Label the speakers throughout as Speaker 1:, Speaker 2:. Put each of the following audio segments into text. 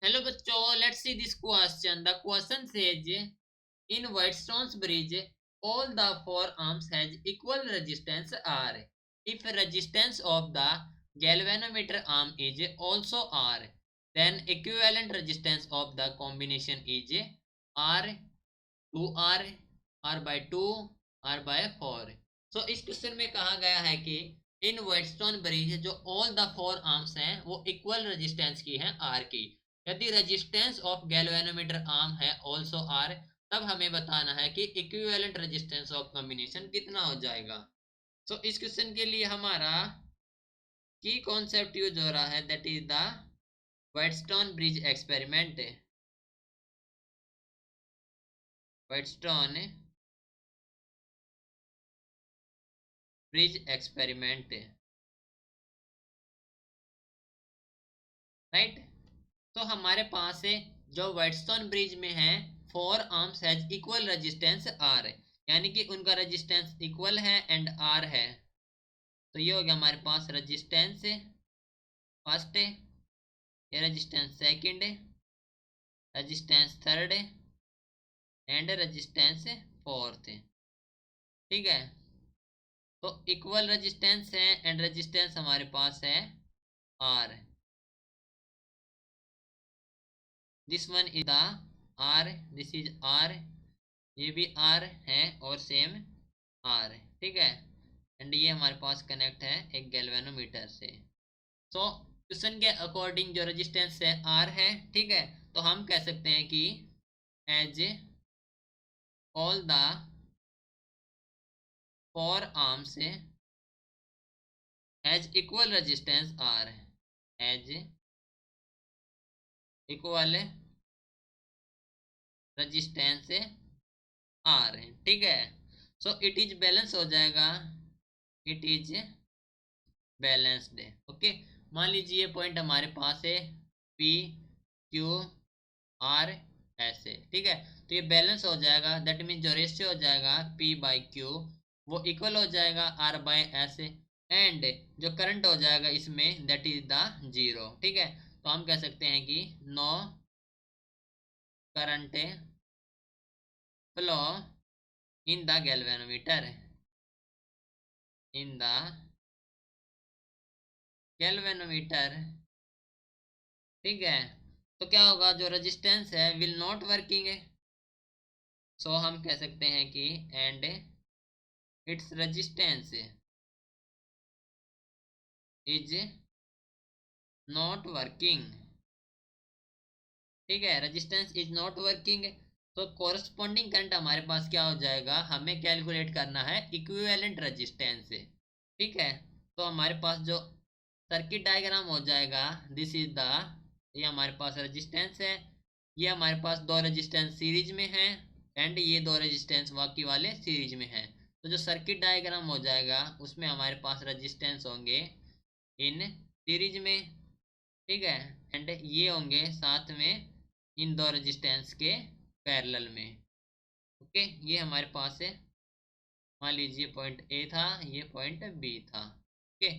Speaker 1: Hello बच्चों, let's see this question. The question says in Whitestone's bridge all the four arms has equal resistance R. If resistance of the galvanometer arm is also R, then equivalent resistance of the combination is R, 2R, R by 2, R by 4. So इस question में कहा गया है कि इन व्हाइटस्टोन bridge जो all the four arms हैं वो equal resistance की हैं आर की. यदि रेजिस्टेंस ऑफ गैल्वेनोमीटर आर्म है ऑल्सो आर, तब हमें बताना है कि इक्विवेलेंट रेजिस्टेंस ऑफ कॉम्बिनेशन कितना हो जाएगा. सो इस क्वेश्चन के लिए हमारा की कॉन्सेप्ट यूज हो रहा है, that is the Wheatstone bridge experiment. Wheatstone bridge experiment, right. तो हमारे पास है जो व्हाइटस्टोन ब्रिज में है four arms has equal resistance R, यानी कि उनका रेजिस्टेंस इक्वल है एंड आर है. तो ये हो गया हमारे पास रेजिस्टेंस फर्स्ट है, ये रेजिस्टेंस सेकंड है, रेजिस्टेंस थर्ड है एंड रेजिस्टेंस फोर्थ है. ठीक है, तो इक्वल रेजिस्टेंस है एंड रेजिस्टेंस हमारे पास है R. This one is the R, this is R, ये भी आर है और सेम आर. ठीक है, एंड ये हमारे पास कनेक्ट है एक गैल्वेनोमीटर से. सो क्वेश्चन के अकॉर्डिंग जो रेजिस्टेंस है आर है. ठीक है, तो हम कह सकते हैं कि as all the four arms has equal resistance R, as equal resistance R. ठीक है, सो इट इज बैलेंस हो जाएगा, इट इज बैलेंस्ड. ओके, मान लीजिए ये पॉइंट हमारे पास है पी क्यू आर ऐसे. ठीक है, तो ये बैलेंस हो जाएगा, दैट मीन जो रेशियो हो जाएगा पी बाई क्यू वो इक्वल हो जाएगा आर बाई ऐसे, एंड जो करंट हो जाएगा इसमें दैट इज द जीरो. ठीक है, तो हम कह सकते हैं कि no current flow in the galvanometer, in the galvanometer. ठीक है, तो क्या होगा, जो रेजिस्टेंस है विल नॉट वर्किंग है. सो हम कह सकते हैं कि and its resistance is not working. ठीक है, रेजिस्टेंस इज नॉट वर्किंग. तो कोरस्पॉन्डिंग करंट हमारे पास क्या हो जाएगा, हमें कैलकुलेट करना है इक्विवेलेंट रेजिस्टेंस से. ठीक है, तो हमारे पास जो सर्किट डायग्राम हो जाएगा, दिस इज द, ये हमारे पास रेजिस्टेंस है, ये हमारे पास दो रेजिस्टेंस सीरीज में है एंड ये दो रेजिस्टेंस बाकी वाले सीरीज में है. तो जो सर्किट डायग्राम हो जाएगा उसमें हमारे पास रेजिस्टेंस होंगे इन सीरीज में. ठीक है, एंड ये होंगे साथ में इन दो रेजिस्टेंस के पैरेलल में. ओके, ये हमारे पास है, मान लीजिए पॉइंट ए था, ये पॉइंट बी था. ओके,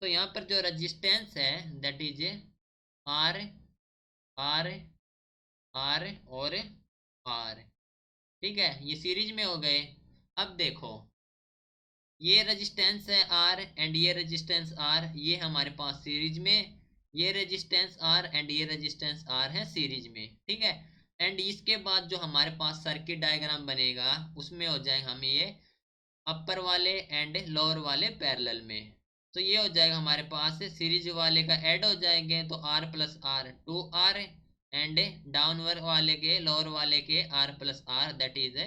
Speaker 1: तो यहाँ पर जो रेजिस्टेंस है that is R, R, R और आर. ठीक है, ये सीरीज में हो गए. अब देखो, ये रेजिस्टेंस है आर एंड ये रेजिस्टेंस आर, ये हमारे पास सीरीज में, ये रेजिस्टेंस आर एंड ये रेजिस्टेंस आर है सीरीज में. ठीक है, एंड इसके बाद जो हमारे पास सर्किट डायग्राम बनेगा उसमें हो जाएगा हम ये अपर वाले एंड लोअर वाले पैरेलल में. तो ये हो जाएगा हमारे पास सीरीज वाले का ऐड हो जाएंगे, तो R plus R 2R and downward वाले के लोअर वाले के R plus R that is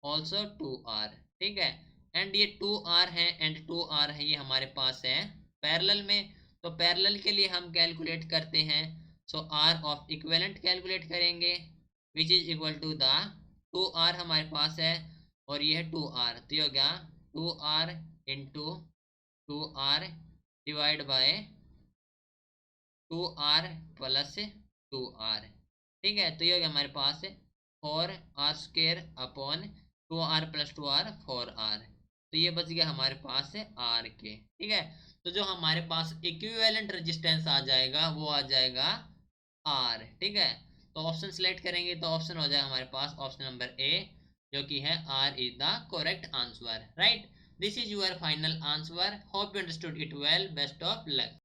Speaker 1: also 2R. ठीक है, एंड ये 2R है एंड 2R है, ये हमारे पास है पैरेलल में. तो पैरेलल के लिए हम कैलकुलेट करते हैं, so R of equivalent calculate करेंगे which is equal to the 2R हमारे पास है और ये है 2R, तो ये हो गया 2R into 2R divide by 2R plus 2R. ठीक है, तो ये हो गया हमारे पास 4R² upon 2R plus 2R 4R. तो ये बच गया हमारे पास R के. ठीक है, तो जो हमारे पास इक्विवेलेंट रेजिस्टेंस आ जाएगा वो आ जाएगा आर। ठीक है, तो ऑप्शन सेलेक्ट करेंगे तो ऑप्शन हो जाएगा हमारे पास ऑप्शन नंबर ए, जो कि है R is the correct answer. Right, this is your final answer. Hope you understood it well. Best of luck.